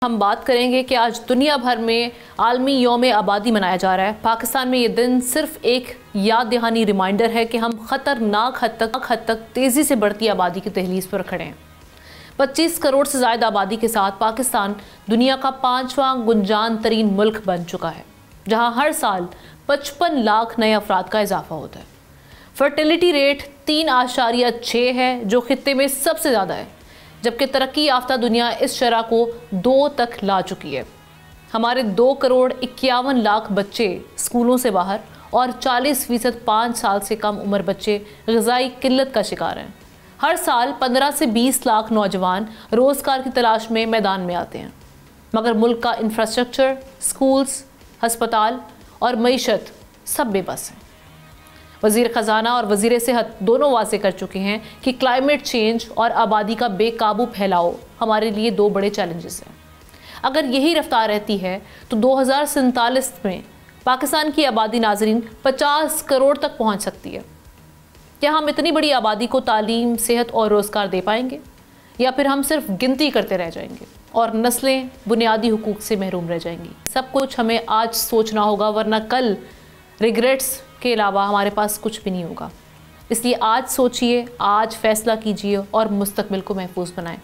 ہم بات کریں گے کہ آج دنیا بھر میں عالمی یوم آبادی منایا جا رہا ہے۔ پاکستان میں یہ دن صرف ایک یاد دہانی ریمائنڈر ہے کہ ہم خطرناک حد تک تیزی سے بڑھتی آبادی کی دہلیز پر کھڑے ہیں۔ 25 کروڑ سے زائد آبادی کے ساتھ پاکستان دنیا کا 5واں گنجان ترین ملک بن چکا ہے، جہاں ہر سال 55 لاکھ نئے افراد کا اضافہ ہوتا ہے۔ فرٹیلیٹی ریٹ 3.6 ہے، جو خطے میں سب سے زیادہ ہے، جبکہ ترقی یافتہ دنیا اس شرح کو 2 تک لا چکی ہے۔ ہمارے 2 کروڑ 51 لاکھ بچے اسکولوں سے باہر اور 40% 5 سال سے کم عمر بچے غذائی قلت کا شکار ہیں۔ ہر سال 15 سے 20 لاکھ نوجوان روزگار کی تلاش میں میدان میں آتے ہیں، مگر ملک کا انفراسٹرکچر، سکولز، ہسپتال اور معیشت سب بے بس ہیں۔ وزیر خزانہ اور وزیر صحت دونوں واضح کر چکے ہیں کہ کلائمیٹ چینج اور آبادی کا بے قابو پھیلاؤ ہمارے لیے 2 بڑے چیلنجز ہیں۔ اگر یہی رفتار رہتی ہے تو 2047 میں پاکستان کی آبادی ناظرین 50 کروڑ تک پہنچ سکتی ہے۔ کیا ہم اتنی بڑی آبادی کو تعلیم، صحت اور روزگار دے پائیں گے، یا پھر ہم صرف گنتی کرتے رہ جائیں گے اور نسلیں بنیادی حقوق سے محروم رہ جائیں گی؟ سب کچھ ہمیں آج سوچنا ہوگا، ورنہ کل ریگریٹس کے علاوہ ہمارے پاس کچھ بھی نہیں ہوگا۔ اس لیے آج سوچئے، آج فیصلہ کیجئے اور مستقبل کو محفوظ بنائیں۔